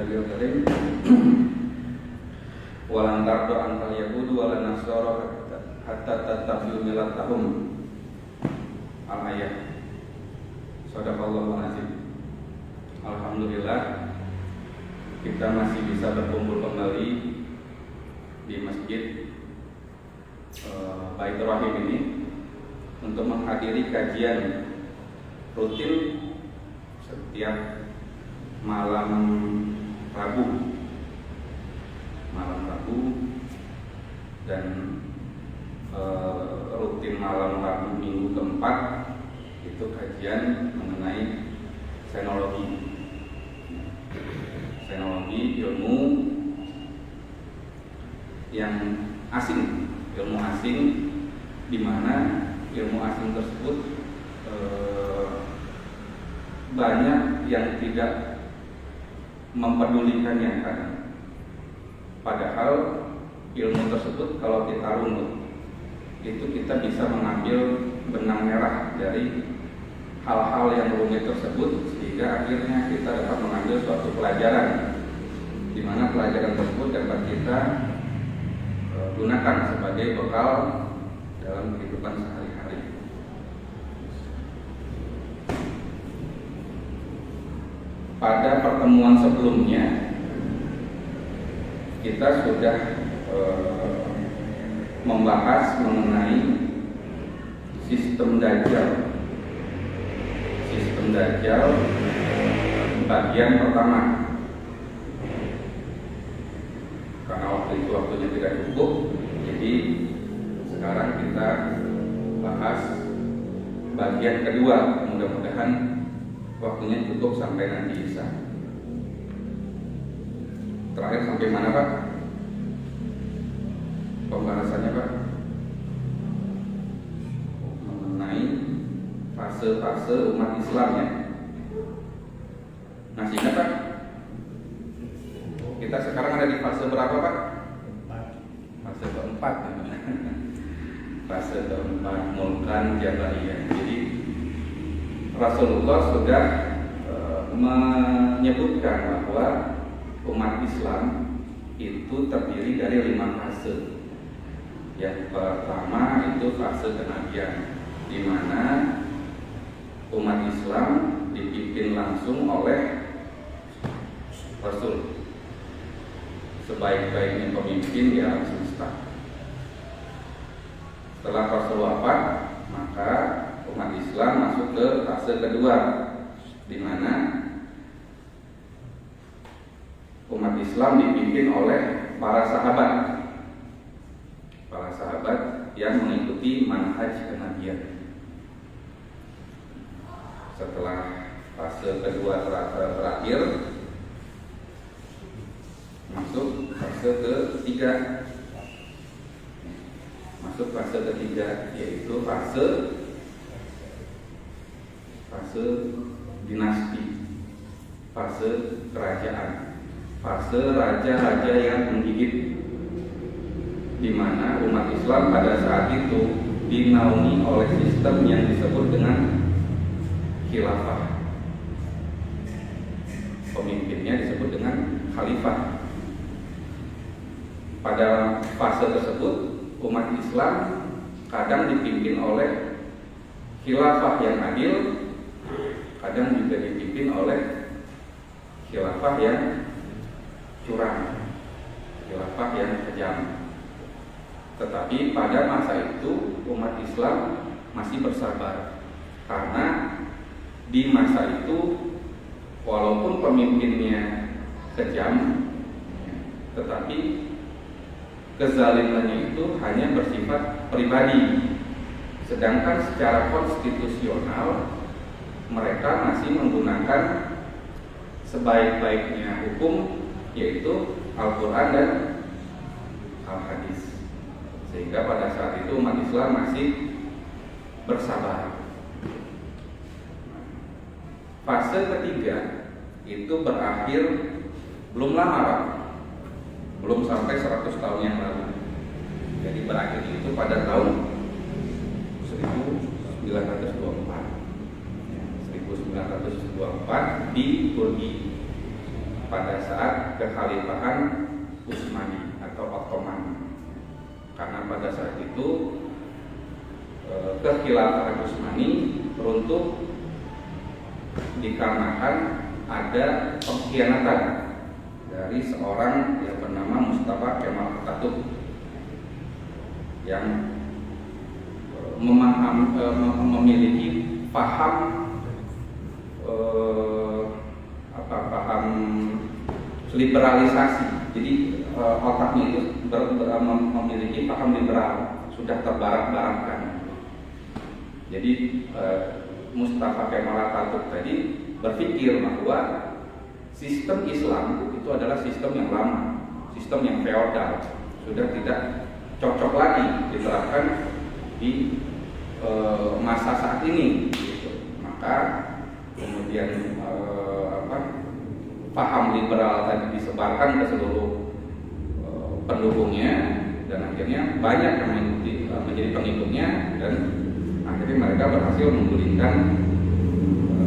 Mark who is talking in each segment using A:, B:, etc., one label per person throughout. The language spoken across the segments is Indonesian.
A: Nabi Karim walan tardo antal yahudu walan nasara hatta tattabi'u millatahum al-ayat. Shadaqallahu azim. Alhamdulillah kita masih bisa berkumpul kembali di masjid Baitur Rahim ini untuk menghadiri kajian rutin setiap malam Rabu dan rutin malam Rabu minggu keempat itu kajian mengenai senologi ilmu yang asing, di mana ilmu asing tersebut banyak yang tidak mempedulikannya kan. Padahal ilmu tersebut kalau kita runut itu kita bisa mengambil benang merah dari hal-hal yang rumit tersebut, sehingga akhirnya kita dapat mengambil suatu pelajaran, di mana pelajaran tersebut dapat kita gunakan sebagai bekal dalam kehidupan sehari-hari. Pada pertemuan sebelumnya kita sudah membahas mengenai sistem Dajjal bagian pertama. Karena waktunya tidak cukup, jadi sekarang kita bahas bagian kedua. Mudah-mudahan waktunya cukup sampai nanti Isya. Terakhir sampai mana Pak pembahasannya Pak? Mengenai fase-fase umat Islam ya. Masih ingat Pak? Kita sekarang ada di fase berapa Pak? Fase keempat. Fase keempat, mulkan jabariyah. Jadi Rasulullah sudah menyebutkan bahwa umat Islam itu terdiri dari 5 fase. Yang pertama itu fase kenabian, di mana umat Islam dipimpin langsung oleh Rasul. Sebaik-baiknya pemimpin di alam semesta. Setelah Rasul wafat, maka umat Islam masuk ke fase kedua, di mana umat Islam dipimpin oleh para sahabat yang mengikuti manhaj kenabian. Setelah fase kedua terakhir, masuk fase ketiga, yaitu fase dinasti, fase kerajaan, fase raja-raja yang menggigit, di mana umat Islam pada saat itu dinaungi oleh sistem yang disebut dengan khilafah. Pemimpinnya disebut dengan khalifah. Pada fase tersebut umat Islam kadang dipimpin oleh khilafah yang adil, kadang juga dipimpin oleh khilafah yang curang, khilafah yang kejam. Tetapi pada masa itu umat Islam masih bersabar, karena di masa itu walaupun pemimpinnya kejam, tetapi kezalimannya itu hanya bersifat pribadi. Sedangkan secara konstitusional mereka masih menggunakan sebaik-baiknya hukum, yaitu Al-Quran dan Al-Hadis. Sehingga pada saat itu umat Islam masih bersabar. Fase ketiga itu berakhir belum lama Pak, belum sampai 100 tahun yang lalu. Jadi berakhir itu pada tahun 1924 di Turki. pada saat kekhalifahan Utsmani atau Ottoman. Karena pada saat itu kekhilafahan Utsmani runtuh dikarenakan ada pengkhianatan dari seorang yang bernama Mustafa Kemal Atatürk yang memiliki paham paham liberalisasi. Jadi otaknya itu memiliki paham liberal, sudah terbarat-baratkan. Jadi Mustafa Kemal Atatürk tadi berpikir bahwa sistem Islam itu adalah sistem yang lama, sistem yang feodal, sudah tidak cocok lagi diterapkan di masa saat ini. Gitu. Maka kemudian paham liberal tadi disebarkan ke seluruh pendukungnya, dan akhirnya banyak yang mengikuti, menjadi pengikutnya, dan akhirnya mereka berhasil menggulingkan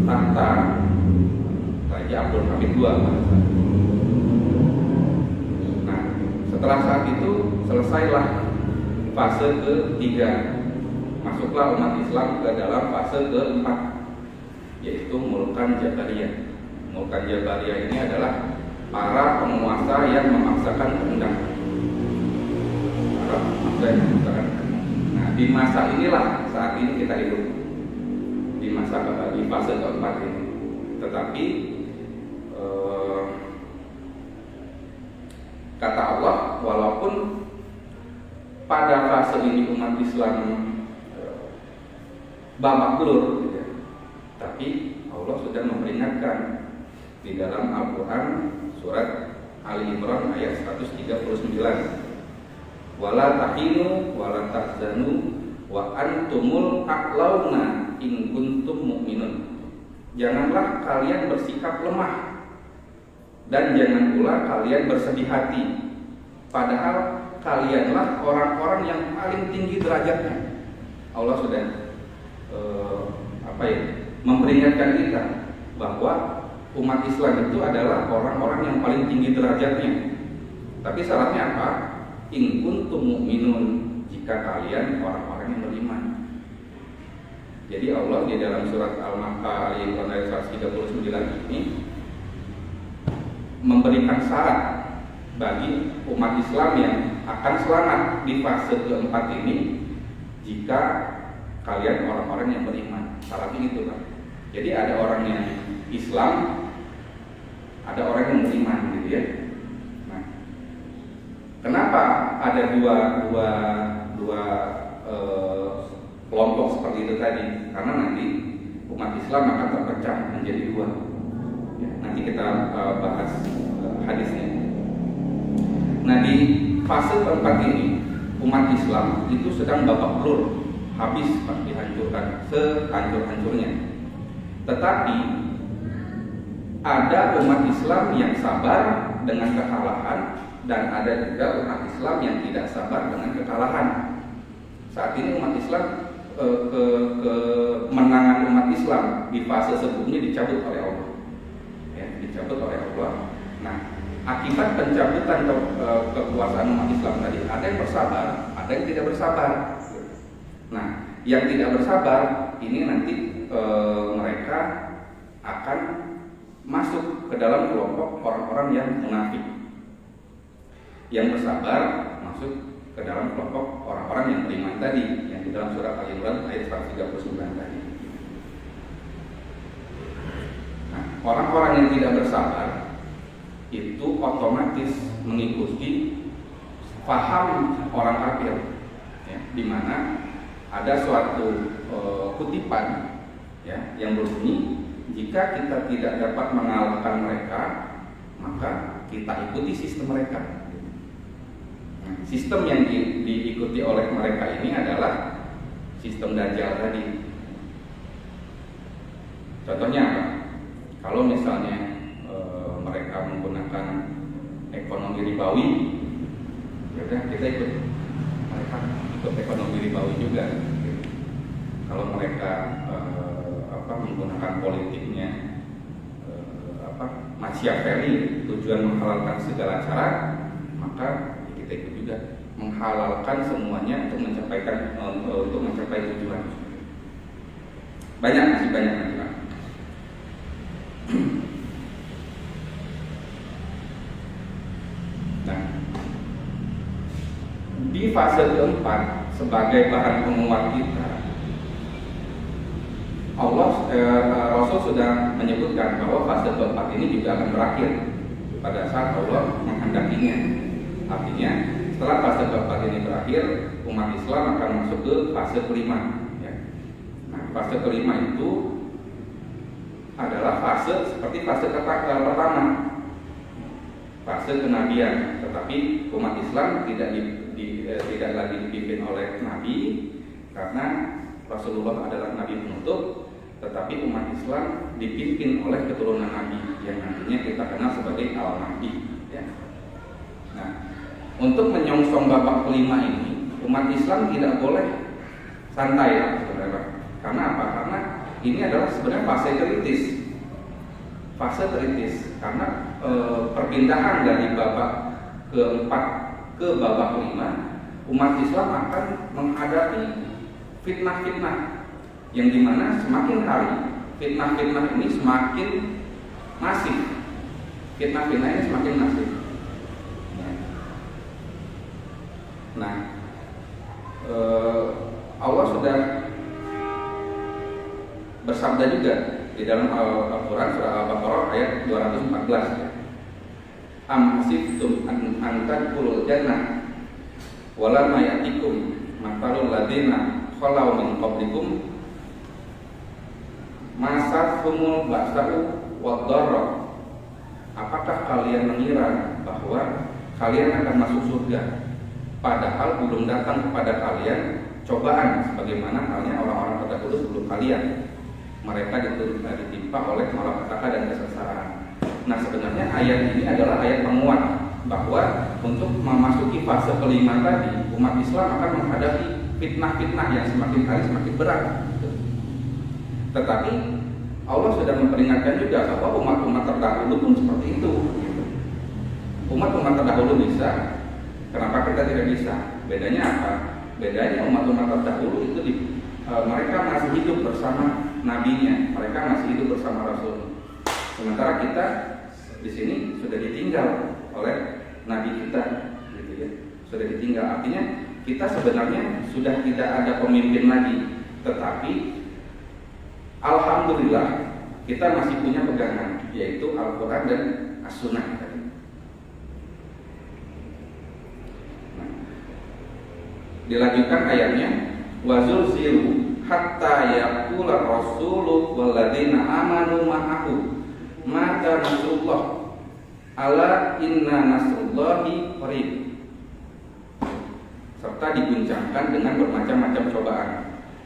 A: tahta Raja Abdul Hamid II. Nah, setelah saat itu selesailah fase ketiga, masuklah umat Islam ke dalam fase keempat, yaitu Mulkan Jabariyah. Mulkan Jabariyah ini adalah para penguasa yang memaksakan kehendak. Nah, di masa inilah saat ini kita hidup, di fase keempat ini. Tetapi kata Allah, walaupun pada fase ini umat Islam babak belur, gitu ya, tapi Allah sudah memperingatkan di dalam Al-Quran surat Ali Imran ayat 139, wala tahinu wala tahzanu wa antumul a'launa in kuntum mu'minun. Janganlah kalian bersikap lemah dan jangan pula kalian bersedih hati, padahal kalianlah orang-orang yang paling tinggi derajatnya. Allah sudah memperingatkan kita bahwa umat Islam itu adalah orang-orang yang paling tinggi derajatnya. Tapi syaratnya apa? In kuntum mu'minun, jika kalian orang-orang yang beriman. Jadi Allah di dalam surat Al-Imran ayat 139 ini memberikan syarat bagi umat Islam yang akan selamat di fase keempat ini, jika kalian orang-orang yang beriman. Syaratnya itu kan. Jadi ada orang yang Islam, ada orang yang beriman, gitu ya. Nah, kenapa ada dua kelompok seperti itu tadi? Karena nanti umat Islam akan terpecah menjadi dua. Ya, nanti kita bahas hadisnya. Nah, di fase keempat ini umat Islam itu sedang babak belur, habis dihancurkan sehancur-hancurnya. Tetapi ada umat Islam yang sabar dengan kekalahan, dan ada juga umat Islam yang tidak sabar dengan kekalahan. Saat ini umat Islam kemenangan umat Islam di fase sebelumnya dicabut oleh Allah, ya, dicabut oleh Allah. Nah, akibat pencabutan kekuasaan umat Islam tadi, ada yang bersabar, ada yang tidak bersabar. Nah, yang tidak bersabar ini nanti mereka akan masuk ke dalam kelompok orang-orang yang munafik. Yang bersabar masuk ke dalam kelompok orang-orang yang beriman tadi, yang di dalam surat Al-Imran ayat 139 tadi. Nah, orang-orang yang tidak bersabar itu otomatis mengikuti paham orang kafir, ya, di mana ada suatu kutipan, ya, yang berbunyi, jika kita tidak dapat mengalahkan mereka, maka kita ikuti sistem mereka. Nah, sistem yang diikuti oleh mereka ini adalah sistem Dajjal tadi. Contohnya apa? Kalau misalnya mereka menggunakan ekonomi ribawi, ya udah kita ikut mereka, ikut ekonomi ribawi juga. Kalau mereka menggunakan politiknya Machiavelli, tujuan menghalalkan segala cara, maka kita ikut juga menghalalkan semuanya untuk mencapai tujuan. Masih banyak lagi Pak. Nah, di fase keempat sebagai bahan penguat kita, Rasul sudah menyebutkan bahwa fase keempat ini juga akan berakhir pada saat Allah menghendakinya. Artinya setelah fase keempat ini berakhir, umat Islam akan masuk ke fase kelima. Nah, fase kelima itu adalah fase seperti fase pertama, fase kenabian. Tetapi umat Islam tidak lagi dipimpin oleh Nabi, karena Rasulullah adalah Nabi penutup, tetapi umat Islam dipimpin oleh keturunan Nabi yang nantinya kita kenal sebagai Al-Mahdi. Ya. Nah, untuk menyongsong babak kelima ini, umat Islam tidak boleh santai, saudara. Karena apa? Karena ini adalah sebenarnya fase kritis, karena perpindahan dari babak keempat ke babak kelima, umat Islam akan menghadapi fitnah-fitnah yang dimana semakin hari fitnah-fitnah ini semakin masif. Fitnah-fitnah ini semakin masif. Nah, Allah sudah bersabda juga di dalam Al-Quran surah Al-Baqarah ayat 214. Am hasibtum an tadkhulul jannah walamma ya'tikum mathalul ladzina khalau min qablikum masahumul ba'sa'u wad-dharra. Apakah kalian mengira bahwa kalian akan masuk surga padahal belum datang kepada kalian cobaan sebagaimana halnya orang-orang terdahulu sebelum kalian? Mereka ditimpa oleh malapetaka dan kesengsaraan. Nah, sebenarnya ayat ini adalah ayat penguat bahwa untuk memasuki fase kelima tadi, umat Islam akan menghadapi fitnah-fitnah yang semakin hari semakin berat. Tetapi Allah sudah memperingatkan juga bahwa umat-umat terdahulu pun seperti itu. Umat-umat terdahulu bisa, kenapa kita tidak bisa? Bedanya apa? Bedanya umat-umat terdahulu itu mereka masih hidup bersama nabinya, mereka masih hidup bersama Rasul. Sementara kita di sini sudah ditinggal oleh nabi kita, gitu ya. Sudah ditinggal, artinya kita sebenarnya sudah tidak ada pemimpin lagi, tetapi alhamdulillah kita masih punya pegangan, yaitu Al-Quran dan As-Sunnah. Nah, dilanjutkan ayatnya, wazul ziru hatta yaqula rasulu walladzina amanu ma'ahu mata nasrullah ala inna nasrullahi qarib. Serta diguncangkan dengan bermacam-macam cobaan,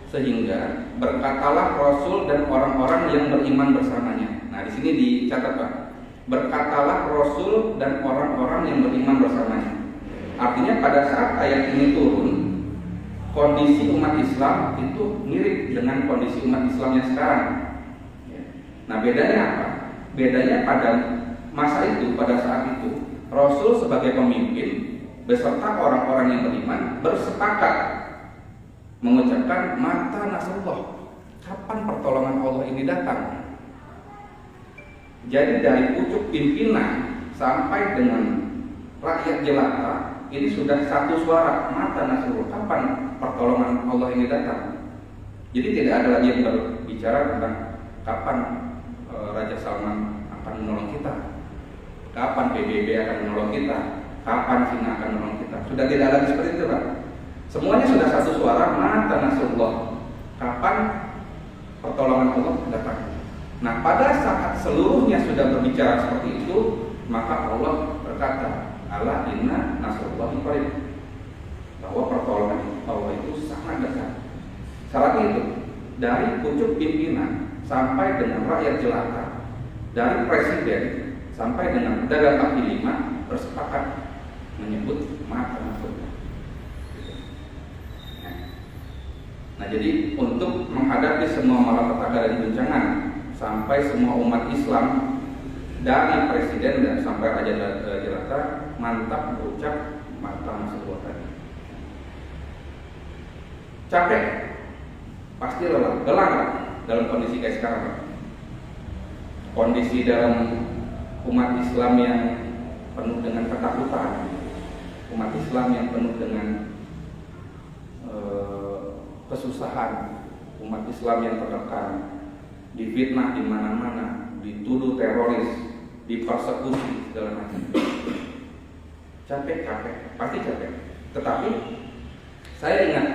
A: sehingga berkatalah Rasul dan orang-orang yang beriman bersamanya. Nah, di sini dicatat Pak, berkatalah Rasul dan orang-orang yang beriman bersamanya. Artinya pada saat ayat ini turun, kondisi umat Islam itu mirip dengan kondisi umat Islam yang sekarang. Nah, bedanya apa? Bedanya pada masa itu, pada saat itu, Rasul sebagai pemimpin beserta orang-orang yang beriman bersepakat mengucapkan mata nasrullah, kapan pertolongan Allah ini datang. Jadi dari pucuk pimpinan sampai dengan rakyat jelata ini sudah satu suara, mata nasrullah, kapan pertolongan Allah ini datang. Jadi tidak ada lagi yang berbicara tentang kapan Raja Salman akan menolong kita, kapan PBB akan menolong kita, kapan Cina akan menolong kita. Sudah tidak lagi seperti itu Pak. Semuanya sudah satu suara, mata nasrullah, kapan pertolongan Allah datang. Nah, pada saat seluruhnya sudah berbicara seperti itu, maka Allah berkata, ala inna nasrullahi qarib, bahwa pertolongan Allah itu sangat dekat. Saat itu dari pucuk pimpinan sampai dengan rakyat jelata, dari presiden sampai dengan pedagang kaki lima bersepakat menyebut mata nasrullah. Nah, jadi untuk menghadapi semua malapetaka dan guncangan sampai semua umat Islam dari presiden dan sampai Raja Jelata mantap berucap matang sebuah tadi. Capek, pasti lelah dalam kondisi kayak sekarang. Kondisi dalam umat Islam yang penuh dengan ketakutan, umat Islam yang penuh dengan kesusahan, umat Islam yang tertekan, difitnah di mana-mana, dituduh teroris, dipersekusi segala macam. Capek, pasti capek. Tetapi saya ingat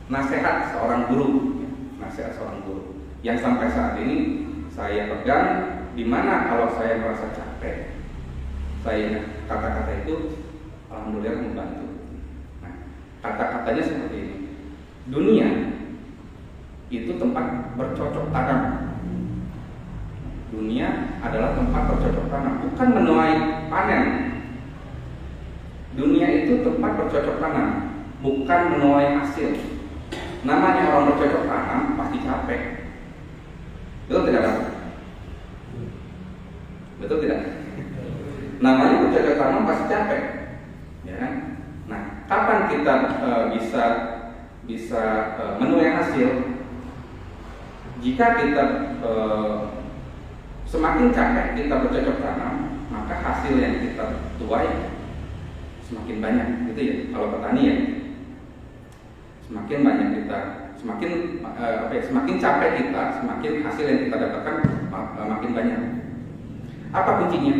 A: nasihat seorang guru yang sampai saat ini saya pegang, di mana kalau saya merasa capek, saya ingat kata-kata itu, alhamdulillah membantu. Nah, kata-katanya seperti ini. Dunia itu tempat bercocok tanam. Dunia adalah tempat bercocok tanam, bukan menuai panen. Dunia itu tempat bercocok tanam, bukan menuai hasil. Namanya orang bercocok tanam pasti capek. Betul tidak? Betul tidak? Namanya bercocok tanam pasti capek, ya kan? Nah, kapan kita bisa menuai hasil? Jika kita semakin capek kita bercocok tanam, maka hasil yang kita tuai semakin banyak, gitu ya. Kalau petani ya, semakin banyak kita, semakin capek kita, semakin hasil yang kita dapatkan makin banyak. Apa kuncinya?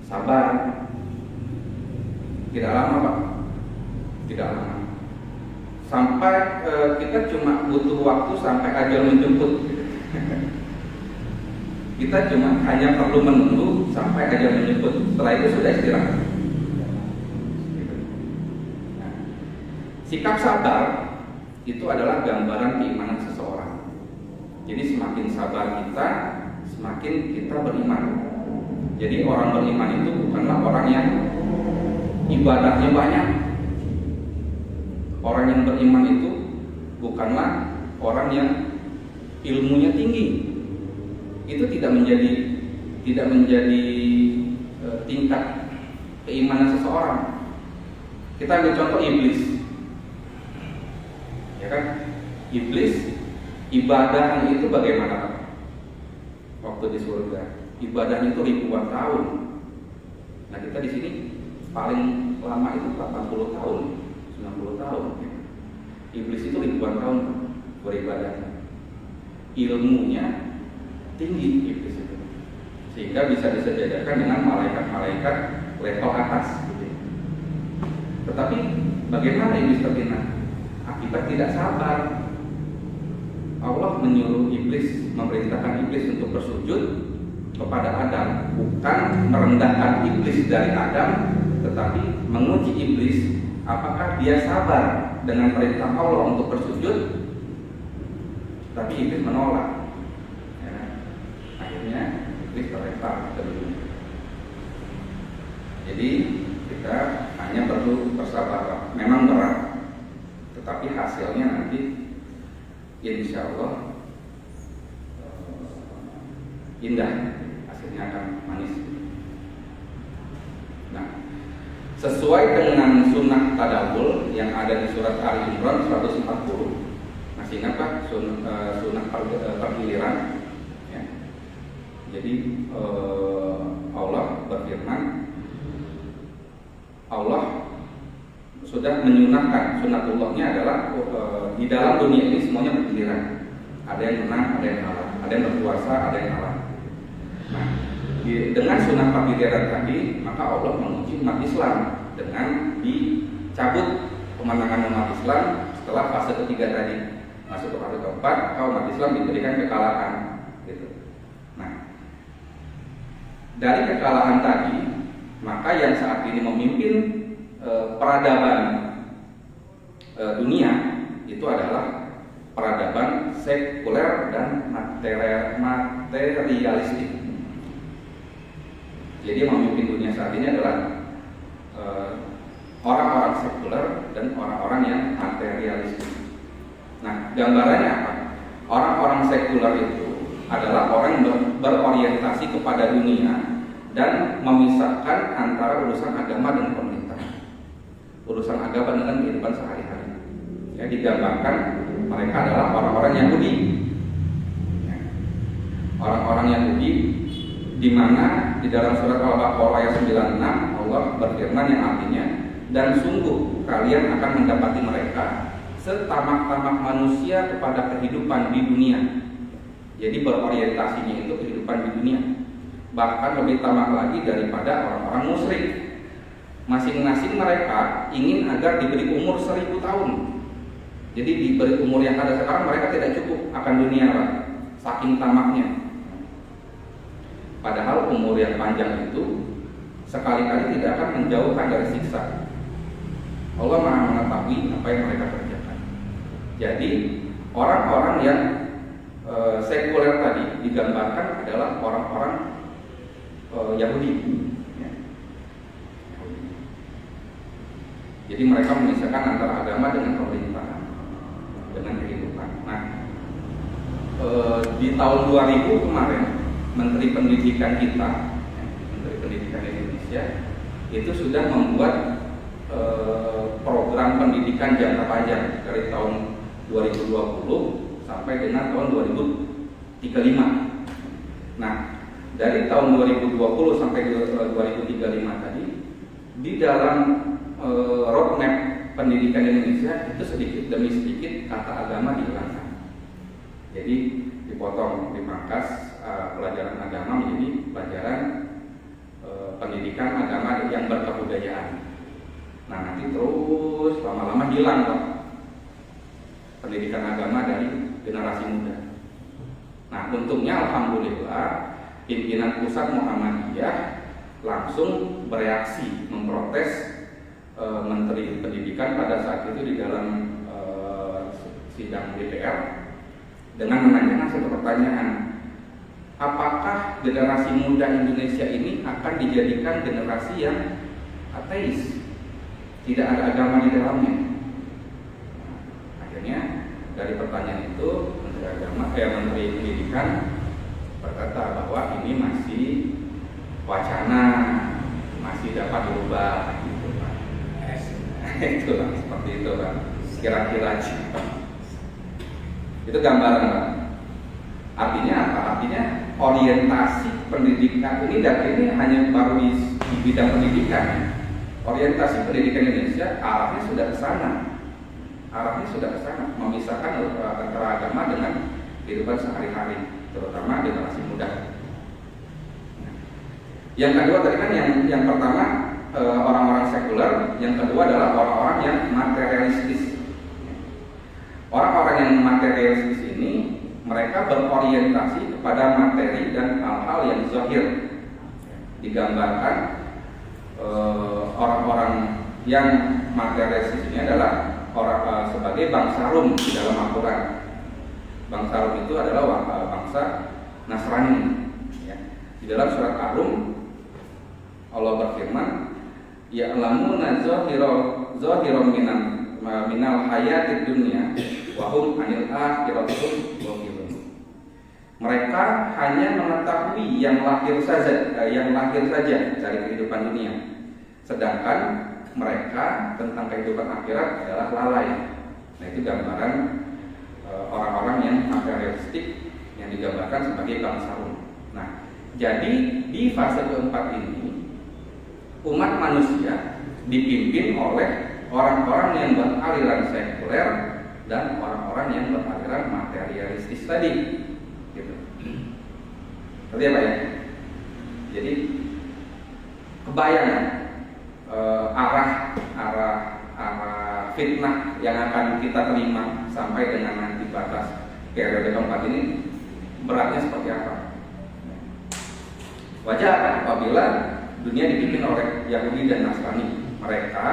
A: Sabar. Tidak lama, Pak. Tidak lama. Sampai kita cuma butuh waktu sampai ajal menjemput. Kita cuma hanya perlu menunggu sampai ajal menjemput. Setelah itu sudah istirahat. Nah, sikap sabar itu adalah gambaran keimanan seseorang. Jadi semakin sabar kita, semakin kita beriman. Jadi orang beriman itu bukanlah orang yang ibadahnya banyak. Orang yang beriman itu bukanlah orang yang ilmunya tinggi. Itu tidak menjadi tingkat keimanan seseorang. Kita ambil contoh iblis, ya kan? Iblis ibadahnya itu bagaimana? Waktu di surga, ibadahnya itu ribuan tahun. Nah, kita di sini paling lama itu 80 tahun, 90 tahun. Iblis itu ribuan tahun beribadah. Ilmunya tinggi iblis itu, sehingga bisa disejajarkan dengan malaikat-malaikat level atas gitu. Tetapi bagaimana iblis terhina? Akibat tidak sabar. Allah menyuruh iblis, memerintahkan iblis untuk bersujud kepada Adam, bukan merendahkan iblis dari Adam, tetapi menguji iblis apakah dia sabar dengan perintah Allah untuk bersujud. Tapi iblis menolak. Akhirnya iblis terlempar ke dunia. Jadi kita hanya perlu bersabar. Memang berat, tetapi hasilnya nanti insya Allah indah. Hasilnya akan manis. Nah, sesuai dengan sunnah tadabbur yang ada di surat Ali Imran 140. Masih ingat Pak sunnah pergiliran? Jadi Allah berfirman, Allah sudah menyunahkan, sunatullahnya adalah di dalam dunia ini semuanya bergiliran. Ada yang menang, ada yang kalah, ada yang berkuasa, ada yang kalah. Nah, dengan sunnah pergiliran tadi, maka Allah menguji umat Islam dengan dicabut pemandangan umat Islam setelah fase ketiga tadi. Masuk ke fase keempat, umat Islam diberikan kekalahan. Dari kekalahan tadi, maka yang saat ini memimpin peradaban dunia itu adalah peradaban sekuler dan materialistik. Jadi yang memimpin dunia saat ini adalah orang-orang sekuler dan orang-orang yang materialistik. Nah, gambarannya apa? Orang-orang sekuler itu adalah orang yang berorientasi kepada dunia dan memisahkan antara urusan agama dan pemerintah, urusan agama dengan kehidupan sehari-hari. Ya, digambarkan mereka adalah orang-orang Yahudi. Ya. Orang-orang Yahudi di mana di dalam surat Al-Baqarah ayat 96 Allah berfirman yang artinya, dan sungguh kalian akan mendapati mereka setamak-tamak manusia kepada kehidupan di dunia. Jadi berorientasinya itu kehidupan di dunia, bahkan lebih tamak lagi daripada orang-orang musyrik. Masing-masing mereka ingin agar diberi umur 1000 tahun. Jadi diberi umur yang ada sekarang mereka tidak cukup akan dunia, saking tamaknya. Padahal umur yang panjang itu sekali-kali tidak akan menjauhkan dari siksa. Allah Maha mengetahui apa yang mereka kerjakan. Jadi orang-orang yang sekuler tadi digambarkan adalah orang-orang Yahudi. Ya. Jadi mereka memisahkan antara agama dengan pemerintahan, dengan kehidupan. Nah, di tahun 2000 kemarin Menteri Pendidikan kita, Menteri Pendidikan Indonesia, itu sudah membuat program pendidikan jangka panjang dari tahun 2020 sampai dengan tahun 2035. Nah, dari tahun 2020 sampai 2035 tadi, di dalam roadmap pendidikan Indonesia itu sedikit demi sedikit kata agama dihilangkan. Jadi dipotong, dipangkas pelajaran agama menjadi pelajaran pendidikan agama yang berkebudayaan. Nah, nanti terus lama-lama hilang loh pendidikan agama dari generasi muda. Nah, untungnya alhamdulillah pimpinan pusat Muhammadiyah langsung bereaksi memprotes Menteri Pendidikan pada saat itu di dalam sidang DPR dengan menanyakan satu pertanyaan, apakah generasi muda Indonesia ini akan dijadikan generasi yang ateis, tidak ada agama di dalamnya? Akhirnya dari pertanyaan itu Menteri Pendidikan berkata bahwa ini masih wacana, masih dapat dirubah, gitu Pak. Itu Pak, seperti itu Pak. Kira-kira itu gambaran Pak. Artinya apa? Artinya orientasi pendidikan ini, dan ini hanya baru di bidang pendidikan. Orientasi pendidikan Indonesia arahnya sudah ke sana. Memisahkan antara agama dengan kehidupan sehari-hari, terutama generasi muda. Yang kedua tadi kan yang pertama orang-orang sekuler, yang kedua adalah orang-orang yang materialistis. Orang-orang yang materialistis ini mereka berorientasi kepada materi dan hal-hal yang zahir. Digambarkan orang-orang yang materialistis ini adalah orang sebagai bangsa Rum di dalam Al-Quran. Bangsa Rum itu adalah bangsa Nasrani. Ya. Di dalam surat Ar-Rum Allah berfirman, ya'lamuna zahiran minal hayatid dunya wa hum 'anil akhirati ghafilun. Mereka hanya mengetahui yang lahir saja dari kehidupan dunia. Sedangkan mereka tentang kehidupan akhirat adalah lalai. Nah, itu gambaran orang-orang yang materialistik yang digambarkan sebagai bangsa Rum. Nah, jadi di fase keempat ini umat manusia dipimpin oleh orang-orang yang beraliran sekuler dan orang-orang yang beraliran materialistis tadi. Gitu. Berarti apa ya? Jadi kebayang arah fitnah yang akan kita terima sampai dengan nanti batas periode keempat ini beratnya seperti apa? Wajar apabila dunia dipimpin oleh Yahudi dan Nasrani. Mereka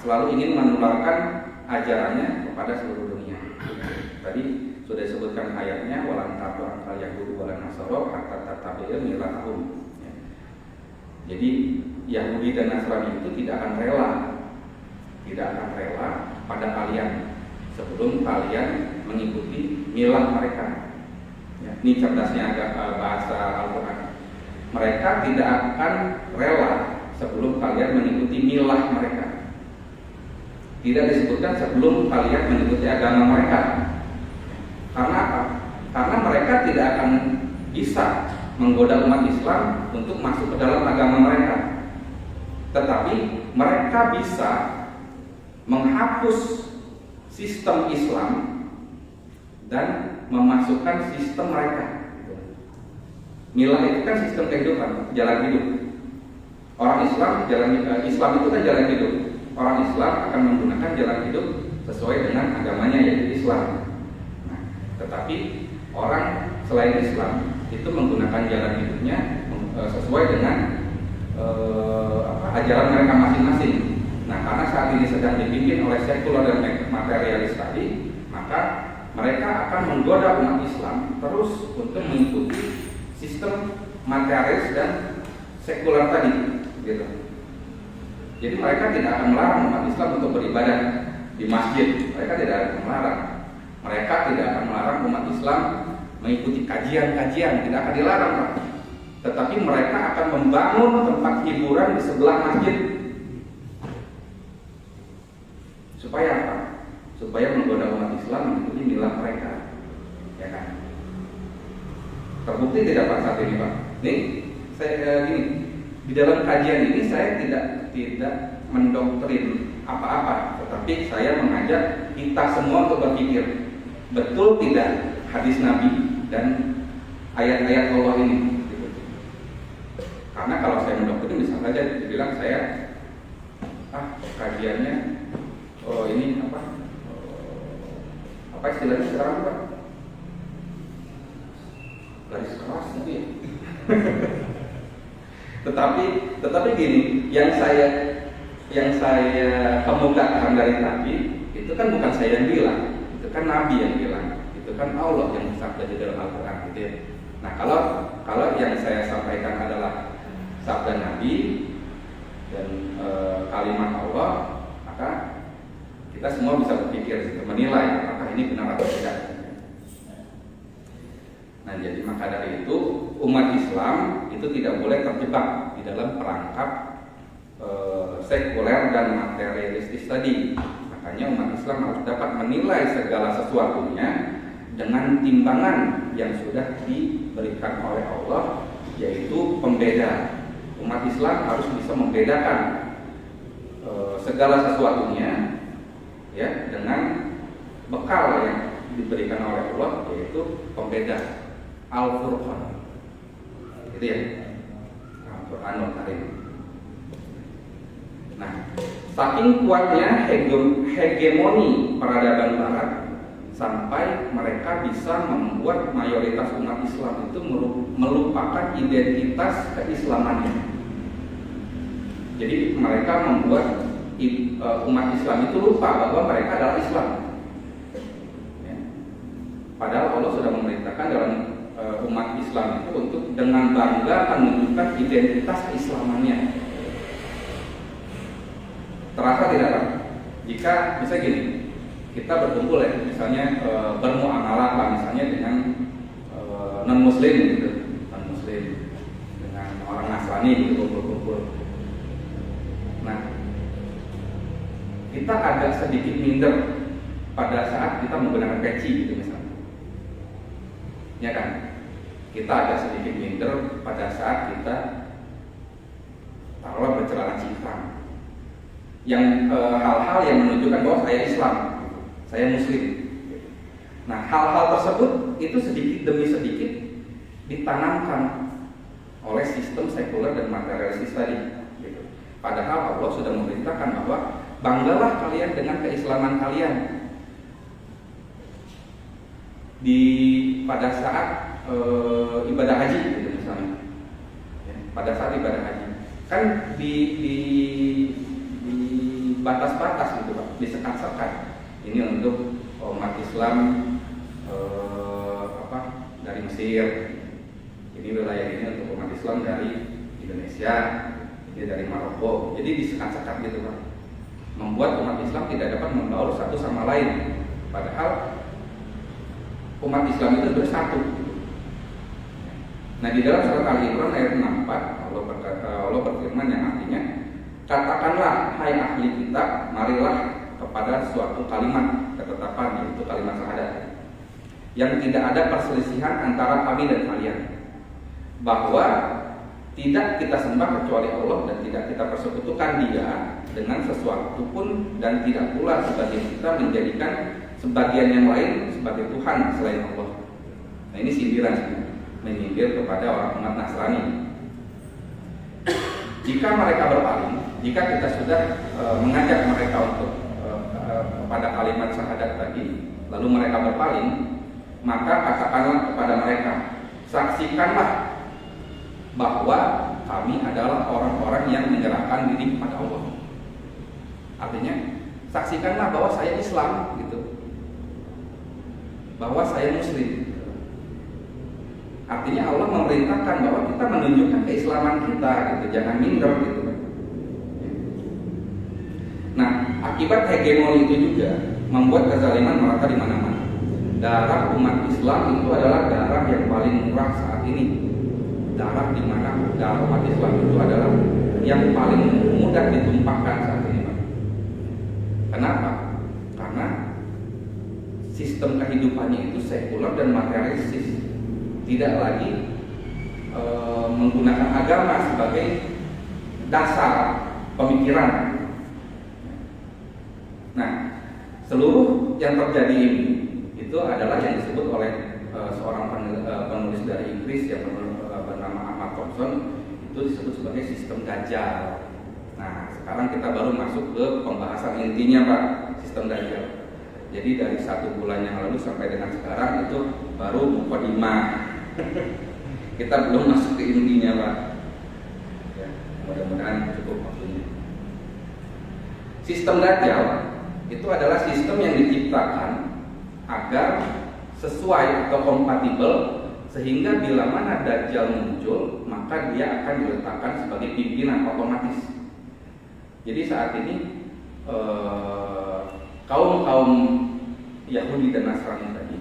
A: selalu ingin menularkan ajarannya kepada seluruh dunia. Tadi sudah disebutkan ayatnya, walan tabu angkal Yahudi walan Nasoro hatta tattabi'a millatahum. Jadi Yahudi dan Nasrani itu tidak akan rela pada kalian sebelum kalian mengikuti milah mereka. Ya, ini cerdasnya bahasa Al-Quran. Mereka tidak akan rela sebelum kalian mengikuti milah mereka. Tidak disebutkan sebelum kalian mengikuti agama mereka. Karena apa? Karena mereka tidak akan bisa menggoda umat Islam untuk masuk ke dalam agama mereka. Tetapi mereka bisa menghapus sistem Islam dan memasukkan sistem mereka. Milah itu kan sistem kehidupan, jalan hidup. Orang Islam, Islam itu kan jalan hidup. Orang Islam akan menggunakan jalan hidup sesuai dengan agamanya, yaitu Islam. Nah, tetapi orang selain Islam itu menggunakan jalan hidupnya sesuai dengan ajaran mereka masing-masing. Nah, karena saat ini sedang dipimpin oleh sekuler dan materialis tadi, maka mereka akan menggoda umat Islam terus untuk mengikuti sistem materialis dan sekuler tadi, gitu. Jadi mereka tidak akan melarang umat Islam untuk beribadah di masjid. Mereka tidak akan melarang. Mereka tidak akan melarang umat Islam mengikuti kajian-kajian, tidak akan dilarang, Pak. Tetapi mereka akan membangun tempat hiburan di sebelah masjid. Supaya apa? Supaya menggoda umat Islam mengikuti milah mereka, ya kan? Terbukti tidak Pak saat ini, Pak? Nih, saya gini, di dalam kajian ini saya tidak mendoktrin apa-apa, tetapi saya mengajak kita semua untuk berpikir, betul tidak hadis Nabi dan ayat-ayat Allah ini? Karena kalau saya mendoktrin bisa saja dibilang saya kajiannya ini apa istilahnya sekarang, Pak? Garis keras gitu ya. tetapi gini, yang saya kemukakan dari tadi itu kan bukan saya yang bilang, itu kan Nabi yang bilang, itu kan Allah yang bersabda di dalam Al-Quran, gitu ya. Nah, kalau yang saya sampaikan adalah sabda Nabi dan kalimat Allah, maka kita semua bisa berpikir, menilai apakah ini benar atau tidak. Nah, jadi maka dari itu umat Islam itu tidak boleh terjebak di dalam perangkap sekuler dan materialistis tadi. Makanya umat Islam harus dapat menilai segala sesuatunya dengan timbangan yang sudah diberikan oleh Allah, yaitu pembeda. Umat Islam harus bisa membedakan segala sesuatunya, ya, dengan bekal yang diberikan oleh Allah, yaitu pembeda. Al-Furqan, gitu ya, Al-Quranul Karim. Nah, saking kuatnya hegemoni peradaban Barat sampai mereka bisa membuat mayoritas umat Islam itu melupakan identitas keislamannya. Jadi mereka membuat umat Islam itu lupa bahwa mereka adalah Islam. Ya. Padahal Allah sudah memerintahkan dalam umat Islam itu untuk dengan bangga menunjukkan identitas keislamannya. Terasa tidak, Pak? Jika misalnya gini, kita berkumpul ya, misalnya bermuamalah lah, misalnya dengan non Muslim gitu, non Muslim dengan orang Nasrani gitu, kumpul-kumpul. Nah, kita agak sedikit minder pada saat kita menggunakan peci gitu misalnya. Ya kan? Kita agak sedikit minder pada saat kita taruhlah bercelana cingkrang. Yang hal-hal yang menunjukkan bahwa saya Islam, saya Muslim. Nah, hal-hal tersebut itu sedikit demi sedikit ditanamkan oleh sistem sekuler dan materialistis tadi. Gitu. Padahal Allah sudah memerintahkan bahwa banggalah kalian dengan keislaman kalian. Pada saat ibadah haji gitu misalnya, ya, pada saat ibadah haji kan di batas-batas gitu Pak, disekat-sekat. Ini untuk umat Islam dari Mesir, ini wilayah ini untuk umat Islam dari Indonesia, ini dari Maroko. Jadi disekat-sekat gitu Pak, membuat umat Islam tidak dapat membaur satu sama lain. Padahal umat Islam itu bersatu. Nah, di dalam surat Al-Imran ayat 64 Allah berfirman yang artinya, katakanlah hai ahli kitab, marilah kepada suatu kalimat ketetapan, yaitu kalimat syahadat, yang tidak ada perselisihan antara kami dan kalian, bahwa tidak kita sembah kecuali Allah dan tidak kita persekutukan Dia dengan sesuatu pun, dan tidak pula sebagian kita menjadikan sebagian yang lain sebagai Tuhan selain Allah. Nah, ini sindiran, menyindir kepada orang umat Nasrani. Jika mereka berpaling, jika kita sudah mengajak mereka untuk kepada kalimat syahadat tadi, lalu mereka berpaling, maka katakanlah kepada mereka, saksikanlah bahwa kami adalah orang-orang yang menyerahkan diri kepada Allah. Artinya, saksikanlah bahwa saya Islam, gitu, bahwa saya Muslim. Artinya Allah memerintahkan bahwa kita menunjukkan keislaman kita, gitu, jangan minder, gitu. Nah, akibat hegemoni itu juga membuat kezaliman merata di mana-mana. Darah umat Islam itu adalah darah yang paling murah saat ini. Darah di mana darah umat Islam itu adalah yang paling mudah ditumpahkan saat ini, Pak. Kenapa? Karena sistem kehidupannya itu sekuler dan materialistis, tidak lagi menggunakan agama sebagai dasar pemikiran. Nah, seluruh yang terjadi ini itu adalah yang disebut oleh seorang penulis dari Inggris yang bernama Ahmad Thompson, itu disebut sebagai sistem Dajjal. Nah, sekarang kita baru masuk ke pembahasan intinya, Pak, sistem Dajjal. Jadi dari 1 bulan yang lalu sampai dengan sekarang itu baru mukadimah. Kita belum masuk ke intinya, Pak. Ya, mudah-mudahan cukup waktunya. Sistem Dajjal itu adalah sistem yang diciptakan agar sesuai atau kompatibel, sehingga bila mana Dajjal muncul, maka dia akan diletakkan sebagai pimpinan otomatis. Jadi saat ini kaum Yahudi dan Nasrani tadi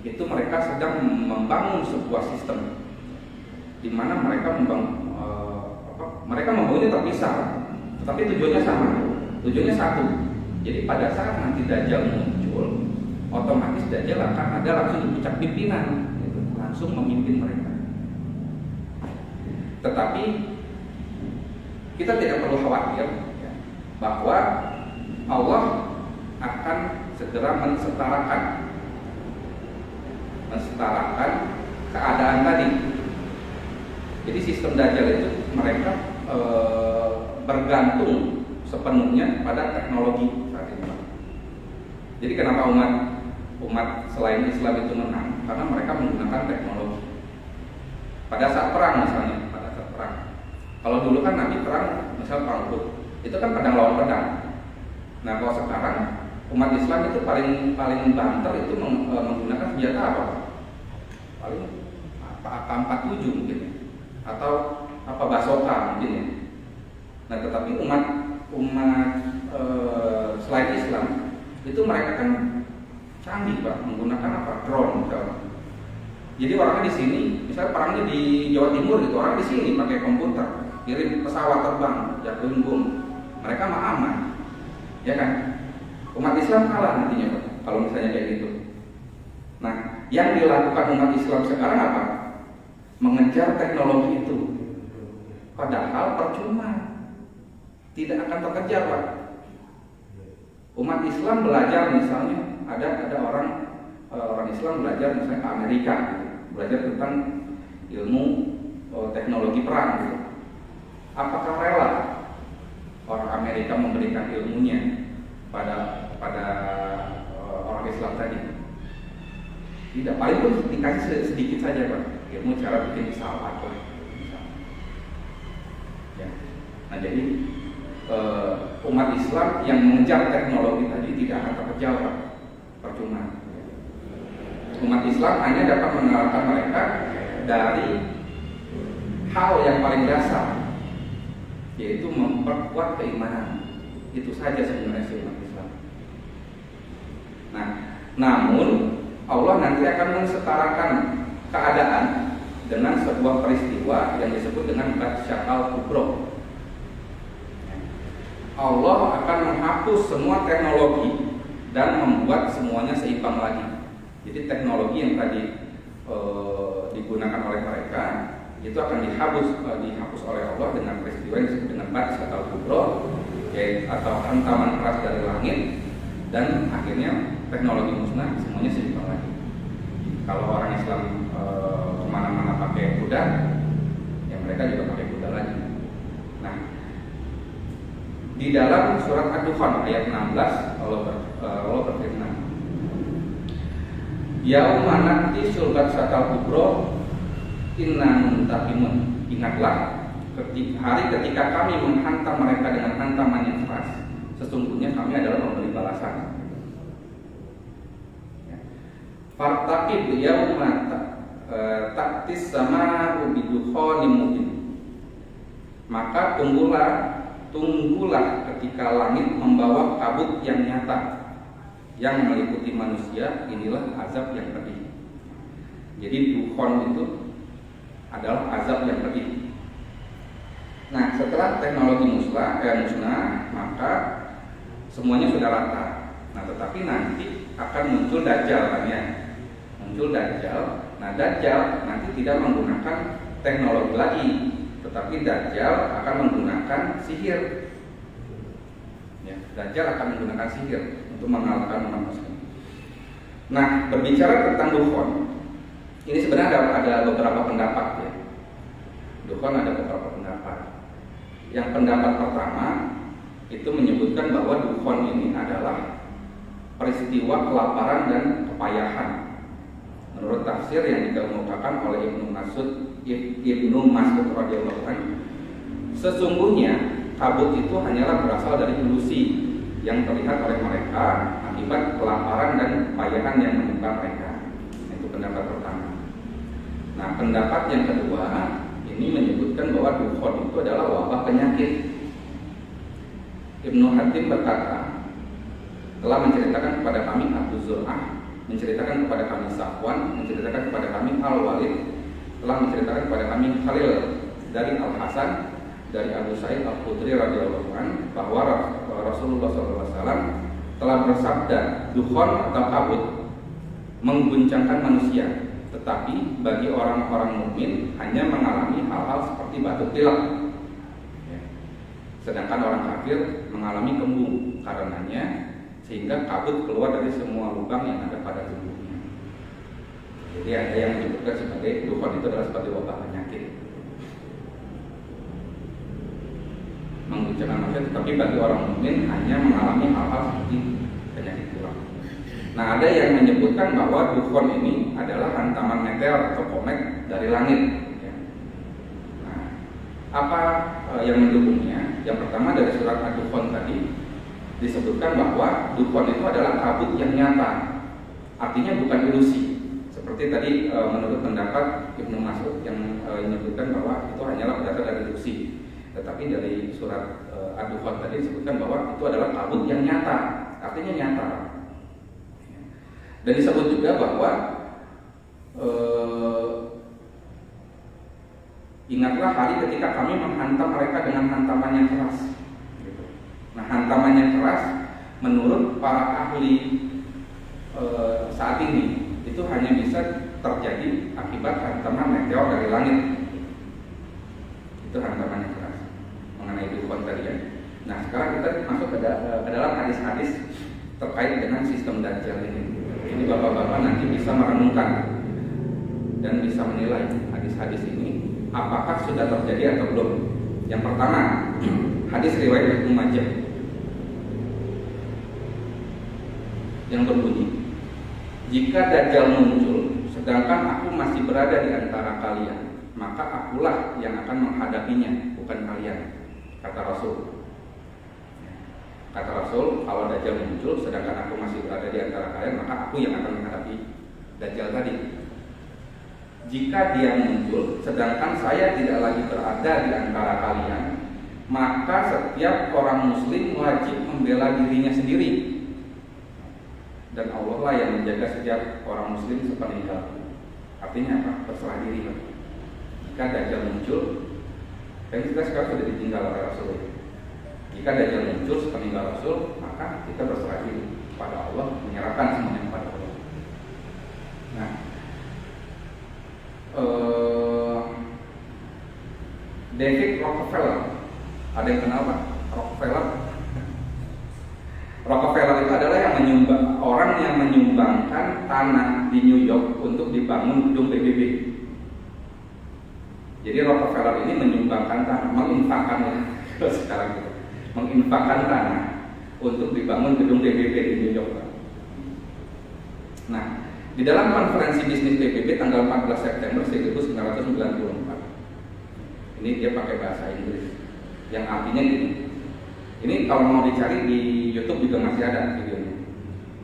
A: itu mereka sedang membangun sebuah sistem di mana mereka membangunnya terpisah, tapi tujuannya sama, tujuannya satu. Jadi pada saat nanti Dajjal muncul, otomatis Dajjal akan ada langsung di puncak pimpinan, gitu, langsung memimpin mereka. Tetapi kita tidak perlu khawatir, ya, bahwa Allah akan segera mensetarakan keadaan tadi. Jadi sistem Dajjal itu mereka bergantung sepenuhnya pada teknologi saat ini. Jadi kenapa umat selain Islam itu menang? Karena mereka menggunakan teknologi. Pada saat perang misalnya, kalau dulu kan Nabi perang, misal perang Uhud, itu kan pedang lawan pedang. Nah, kalau sekarang umat Islam itu paling banter itu menggunakan senjata apa? Paling AK-47 mungkin, atau basoka mungkin, ya. Nah, tetapi umat selain Islam itu mereka kan canggih, Pak, menggunakan drone misalnya. Jadi orangnya di sini, misalnya perangnya di Jawa Timur gitu, orang di sini pakai komputer, kirim pesawat terbang, jatuhin bom, mereka mah aman, ya kan? Umat Islam kalah nantinya, Pak, kalau misalnya kayak gitu. Nah, yang dilakukan umat Islam sekarang apa? Mengejar teknologi itu, padahal percuma, tidak akan terkejar, Pak. Umat Islam belajar misalnya ada orang Islam belajar misalnya ke Amerika, gitu, belajar tentang ilmu teknologi perang, gitu. Apakah rela orang Amerika memberikan ilmunya pada orang Islam tadi? Tidak, paling pun dikasih sedikit saja, Pak, ilmu cara bikin pesawat, Pak. Ya. Nah, jadi umat Islam yang mengejar teknologi tadi tidak akan terkejar, Pak. Percuma. Umat Islam hanya dapat mengalahkan mereka dari hal yang paling dasar, yaitu memperkuat keimanan. Itu saja sebenarnya si umat Islam. Nah, namun Allah nanti akan mensetarakan keadaan dengan sebuah peristiwa yang disebut dengan Batsyakal Kubro. Allah akan menghapus semua teknologi dan membuat semuanya seimbang lagi. Jadi teknologi yang tadi digunakan oleh mereka itu akan dihapus oleh Allah dengan peristiwa yang disebut dengan Batsyakal Kubro, yaitu atau hantaman keras dari langit, dan akhirnya teknologi musnah, semuanya seimbang lagi. Kalau orang Islam kemana-mana pakai kuda, ya mereka juga pakai kuda lagi. Nah, di dalam surat Ad-Dukhan ayat 16 Allah berfirman, Yauma na'ti Batsyakal Kubro inna muntaqimun. Ingatlah hari ketika kami menghantam mereka dengan hantaman yang keras, sesungguhnya kami adalah memberi balasan. Fartaqib yauma ta'tis sama'u bidukhanin mubin. Maka tunggulah ketika langit membawa kabut yang nyata yang meliputi manusia. Inilah azab yang pedih. Jadi dukhon itu adalah azab yang pedih. Nah, setelah teknologi musnah, maka semuanya sudah rata. Nah, tetapi nanti akan muncul Dajjal kan ya. Muncul Dajjal. Nah, Dajjal nanti tidak menggunakan teknologi lagi, tetapi Dajjal akan menggunakan sihir. Ya, Dajjal akan menggunakan sihir untuk mengalahkan umat muslim. Nah, berbicara tentang dukhon, ini sebenarnya ada beberapa pendapat ya. Dukhon ada beberapa pendapat. Yang pendapat pertama itu menyebutkan bahwa dukhon ini adalah peristiwa kelaparan dan kepayahan. Menurut tafsir yang dikemukakan oleh Ibnu Mas'ud radhiyallahu anhu, sesungguhnya kabut itu hanyalah berasal dari ilusi yang terlihat oleh mereka akibat kelaparan dan kepayahan yang menimpa mereka. Itu pendapat pertama. Nah, pendapat yang kedua ini menyebutkan bahwa dukhon itu adalah wabah penyakit. Ibnu Hatim berkata, telah menceritakan kepada kami Abu Zur'ah, menceritakan kepada kami Safwan, menceritakan kepada kami Al-Walid, telah menceritakan kepada kami Khalil dari Al-Hasan, dari Abu Sa'id Al-Khudri radhiyallahu anhu bahwa Rasulullah SAW telah bersabda, dukhon atau kabut mengguncangkan manusia, tetapi bagi orang-orang mukmin hanya mengalami hal-hal seperti batuk pilek. Sedangkan orang kafir mengalami kembung karenanya, sehingga kabut keluar dari semua lubang yang ada pada tubuhnya. Jadi ada yang menyebutkan sebagai dukhon itu adalah sebagai wabah penyakit, mengguncangkan manusia, tetapi bagi orang mukmin hanya mengalami hal-hal seperti penyakit pilek. Nah, ada yang menyebutkan bahwa dukhon ini adalah hantaman meteor atau komet dari langit. Nah, apa yang mendukungnya? Yang pertama dari surat Ad-Dukhan tadi disebutkan bahwa dukhon itu adalah kabut yang nyata, artinya bukan ilusi. Seperti tadi menurut pendapat Ibnu Mas'ud yang menyebutkan bahwa itu hanyalah berasal dari ilusi. Tetapi dari surat Ad-Dukhan tadi disebutkan bahwa itu adalah kabut yang nyata, artinya nyata. Dan disebut juga bahwa ingatlah hari ketika kami menghantam mereka dengan hantaman yang keras. Nah, hantaman yang keras menurut para ahli saat ini itu hanya bisa terjadi akibat hantaman meteor dari langit. Itu hantaman yang keras mengenai dukhon tadi ya. Nah, sekarang kita masuk ke dalam hadis-hadis terkait dengan sistem Dajjal ini. Ini bapak-bapak nanti bisa merenungkan dan bisa menilai hadis-hadis ini apakah sudah terjadi atau belum. Yang pertama, hadis riwayat Ibnu Majah yang berbunyi, jika Dajjal muncul sedangkan aku masih berada di antara kalian, maka akulah yang akan menghadapinya, bukan kalian, kata Rasul. Kata Rasul, kalau Dajjal muncul sedangkan aku masih berada di antara kalian, maka aku yang akan menghadapi Dajjal tadi. Jika dia muncul sedangkan saya tidak lagi berada di antara kalian, maka setiap orang muslim wajib membela dirinya sendiri, dan Allah lah yang menjaga setiap orang muslim sepeninggalku. Artinya apa? Berserah diri. jika Dajjal muncul, dan kita sekarang sudah ditinggal oleh Rasul. Jika Dajjal muncul sepeninggal Rasul, maka kita berserah diri kepada Allah, menyerahkan semuanya kepada Allah. Nah, David Rockefeller, ada yang kenal Pak? Rockefeller? Rockefeller itu adalah orang yang menyumbangkan tanah di New York untuk dibangun gedung PBB. Jadi Rockefeller ini menyumbangkan tanah, menginfakkan tanah untuk dibangun gedung PBB di New York. Nah, di dalam konferensi bisnis PBB tanggal 14 September 1994, ini dia pakai bahasa Inggris, yang artinya gini. Ini kalau mau dicari di YouTube juga masih ada videonya.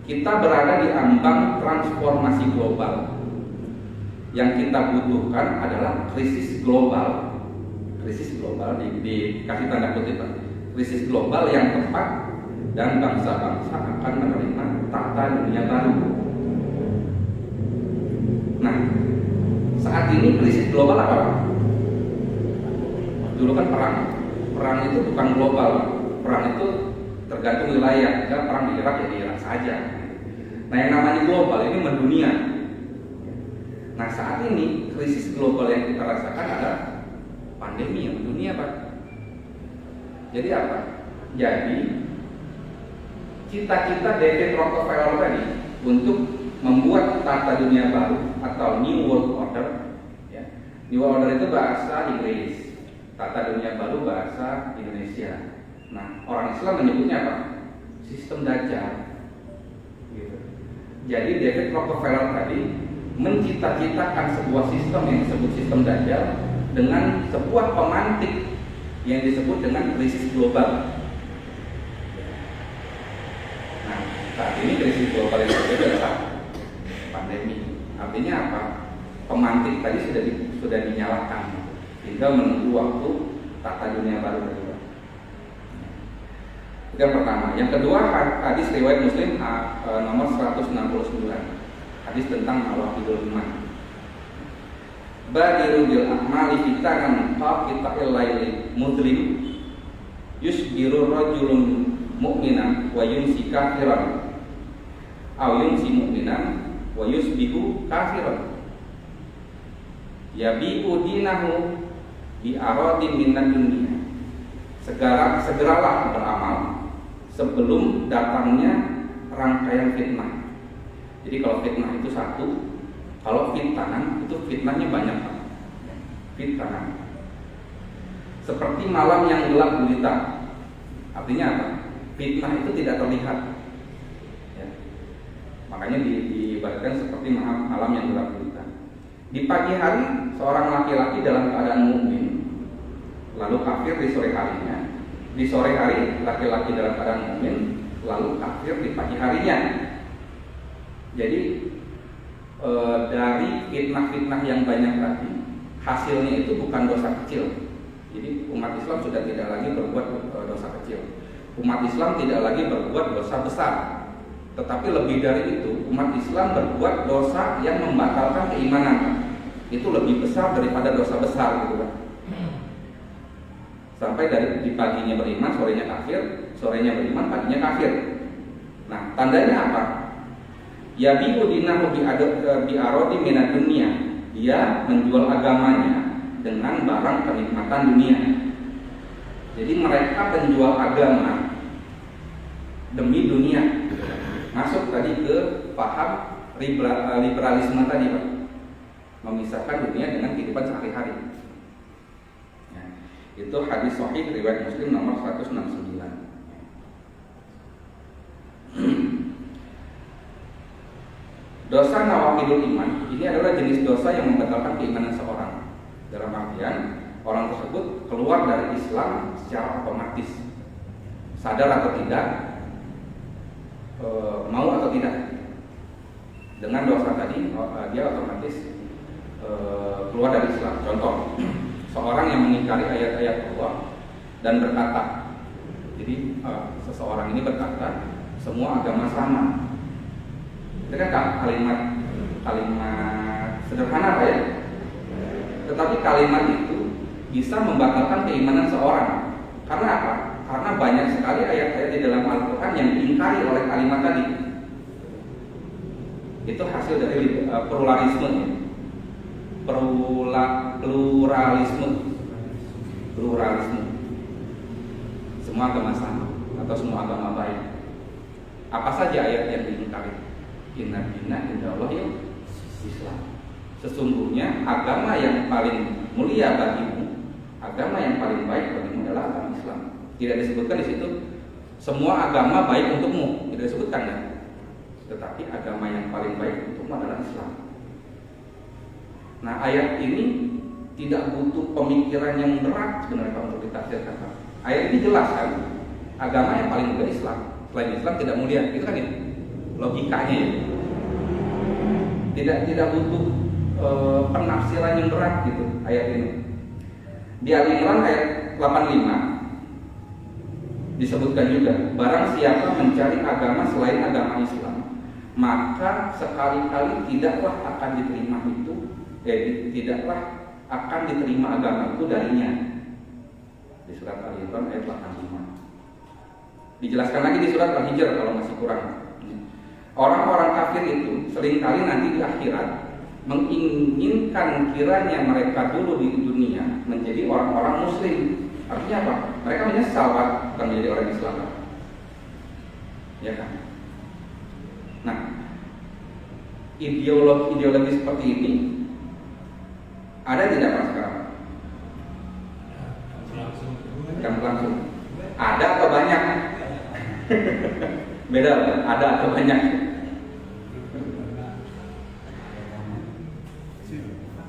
A: Kita berada di ambang transformasi global. Yang kita butuhkan adalah krisis global. Krisis global dikasih tanda kutip, krisis global yang tepat dan bangsa-bangsa akan menerima tata dunia baru. Nah, saat ini krisis global apa? Dulu kan perang. Perang itu bukan global. Perang itu tergantung wilayah. Jika perang di Irak ya di Irak saja. Nah, yang namanya global ini mendunia. Nah, saat ini krisis global yang kita rasakan adalah pandemi yang mendunia, Pak. Jadi apa? Jadi cita-cita David Rockefeller tadi untuk membuat tata dunia baru atau New World Order, ya. New World Order itu bahasa Inggris, tata dunia baru bahasa Indonesia. Nah, orang Islam menyebutnya apa? Sistem Dajjal. Gitu. Jadi David Rockefeller tadi mencita-citakan sebuah sistem yang disebut sistem Dajjal dengan sebuah pemantik yang disebut dengan krisis global. Nah, saat ini krisis global yang terjadi adalah pandemi. Artinya apa? Pemantik tadi sudah dinyalakan, tinggal menunggu waktu tata dunia baru kedua. Itu yang pertama. Yang kedua, hadis riwayat Muslim nomor 169. Hadis tentang nawaqidul iman. Badiru bil a'mali fitanan qaqita'il laili mudlim yusbiru rajulun mu'minan wa yumsi kafiran aw yumsi mu'minan wa yusbihu kafiran yabi'u dinahu bi aradin minan dunia. Segeralah beramal sebelum datangnya rangkaian fitnah. Jadi kalau fitnah itu satu, kalau fitnah itu fitnahnya banyak. Fitnah seperti malam yang gelap gulita. Artinya apa? Fitnah itu tidak terlihat, ya. Makanya diibaratkan seperti malam yang gelap gulita. Di pagi hari seorang laki-laki dalam keadaan mukmin, lalu kafir di sore harinya. Di sore hari laki-laki dalam keadaan mukmin, lalu kafir di pagi harinya. Jadi dari fitnah-fitnah yang banyak tadi, hasilnya itu bukan dosa kecil. Jadi umat Islam sudah tidak lagi berbuat dosa kecil. Umat Islam tidak lagi berbuat dosa besar. Tetapi lebih dari itu, umat Islam berbuat dosa yang membatalkan keimanan. Itu lebih besar daripada dosa besar, gitu kan. Sampai dari di paginya beriman, sorenya kafir, sorenya beriman, paginya kafir. Nah, tandanya apa? Yabi'u dinahu bi aradi minad dunia. Dia menjual agamanya dengan barang kenikmatan dunia. Jadi mereka penjual agama demi dunia. Masuk tadi ke paham liberalisme tadi, Pak. Memisahkan dunia dengan kehidupan sehari-hari. Ya, itu hadis sahih riwayat Muslim nomor 169. Dosa nawaqidul iman ini adalah jenis dosa yang membatalkan keimanan seorang. Dalam artian orang tersebut keluar dari Islam secara otomatis, sadar atau tidak, mau atau tidak. Dengan dosa tadi dia otomatis keluar dari Islam. Contoh, seorang yang mengingkari ayat-ayat Allah dan berkata, jadi seseorang ini berkata semua agama sama. Itu kan kalimat sederhana, Pak, ya. Tetapi kalimat itu bisa membatalkan keimanan seorang. Karena apa? Karena banyak sekali ayat-ayat di dalam Al-Quran yang diingkari oleh kalimat tadi. Itu hasil dari pluralisme. Pluralisme. Semua agama sama atau semua agama baik. Apa saja ayat yang diingkari? Inna dina indallahi Islam. Sesungguhnya agama yang paling mulia bagimu, agama yang paling baik bagimu adalah agama Islam. Tidak disebutkan di situ semua agama baik untukmu, tidak disebutkan ya. Tetapi agama yang paling baik untukmu adalah Islam. Nah, ayat ini tidak butuh pemikiran yang berat sebenarnya untuk ditafsirkan. Ayat ini jelas kan, agama yang paling mulia Islam. Selain Islam tidak mulia, itu kan ya logikanya ya. Tidak butuh penafsiran yang berat gitu ayat ini. Di Al-Imran ayat 85 disebutkan juga, barang siapa mencari agama selain agama Islam, maka sekali-kali tidaklah akan diterima tidaklah akan diterima agama itu darinya. Di surat Al-Imran ayat 85. Dijelaskan lagi di surat Al-Hijr kalau masih kurang. Orang-orang kafir itu seringkali nanti di akhirat menginginkan kiranya mereka dulu di dunia menjadi orang-orang muslim. Artinya apa? Mereka menyesal bukan menjadi orang Islam. Ya kan? Nah, ideologi seperti ini ada tidak Pak sekarang? Bukan langsung. Ada atau banyak? Beda, ada atau banyak?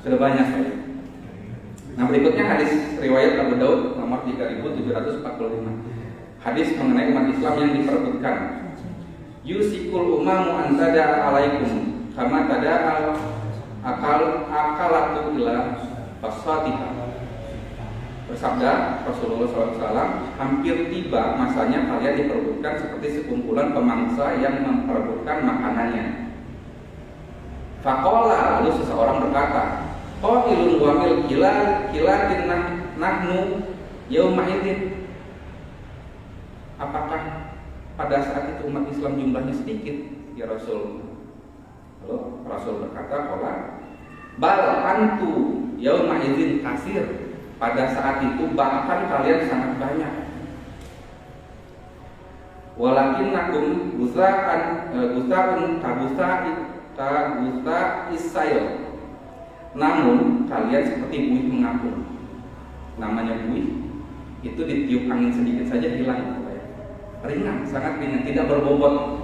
A: Sudah banyak. Nah, berikutnya hadis riwayat Abu Daud nomor 3745. Hadis mengenai umat Islam yang diperebutkan. Yusikul umamu an tada'a alaikum kama tada'a akalatu ila fasatiha. Bersabda Rasulullah SAW, hampir tiba masanya kalian diperebutkan seperti sekumpulan pemangsa yang memperebutkan makanannya. Faqala, lalu seseorang berkata, qailun wa mil kilatin nahnu yauma idzin. Apakah pada saat itu umat Islam jumlahnya sedikit ya Rasul? Lalu Rasul berkata, qala bal antu yauma idzin kasir. Pada saat itu bahkan kalian sangat banyak. Walakinnakum gusa'un kagusa isayl. Namun kalian seperti buih mengapung. Namanya buih itu ditiup angin sedikit saja hilang. Ringan, sangat ringan, tidak berbobot.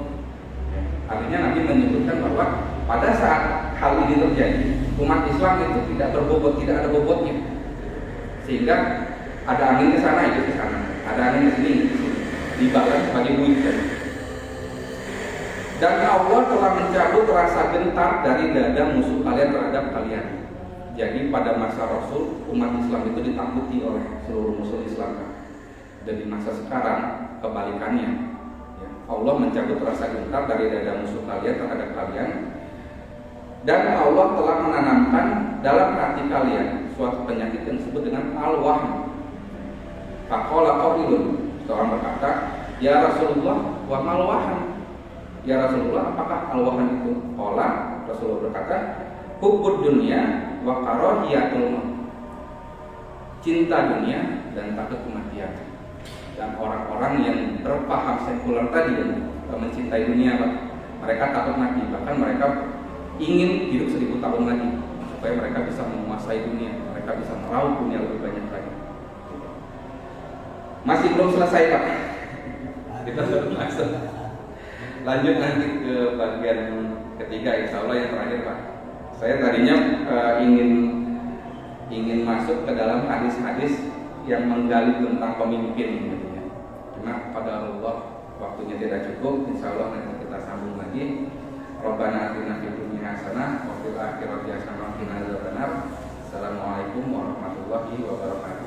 A: Artinya Nabi menyebutkan bahwa pada saat hal ini terjadi, umat Islam itu tidak berbobot, tidak ada bobotnya. Sehingga ada angin ke sana, itu ke sana, ada angin ke sini, dibalas sebagai buih. Dan Allah telah mencabut rasa gentar dari dada musuh kalian terhadap kalian. Jadi pada masa Rasul, umat Islam itu ditakuti oleh seluruh musuh Islam. Dan di masa sekarang kebalikannya, ya, Allah mencabut rasa gentar dari dada musuh kalian terhadap kalian. Dan Allah telah menanamkan dalam hati kalian suatu penyakit yang disebut dengan al-wahm. Faqala qailun, seorang berkata, ya Rasulullah, wa mal wahm? Ya Rasulullah, apakah al-wahm itu? Qala, Rasulullah berkata, hubbud dunya wa karahiyatul maut. Cinta dunia dan takut kematian. Dan orang-orang yang berpaham sekuler tadi yang mencintai dunia, mereka takut mati, bahkan mereka ingin hidup 1000 tahun lagi supaya mereka bisa menguasai dunia, mereka bisa meraup dunia lebih banyak lagi. Masih belum selesai Pak. Kita sudah langsung lanjut nanti ke bagian ketiga, insya Allah yang terakhir Pak. Saya tadinya ingin masuk ke dalam hadis-hadis yang menggali tentang pemimpin gitu ya. Cuma pada Allah waktunya tidak cukup, insya Allah nanti kita sambung lagi. Rabbana atina fid dunya hasanah wa fil akhirati hasanah wa qina adzabannar. Assalamualaikum warahmatullahi wabarakatuh.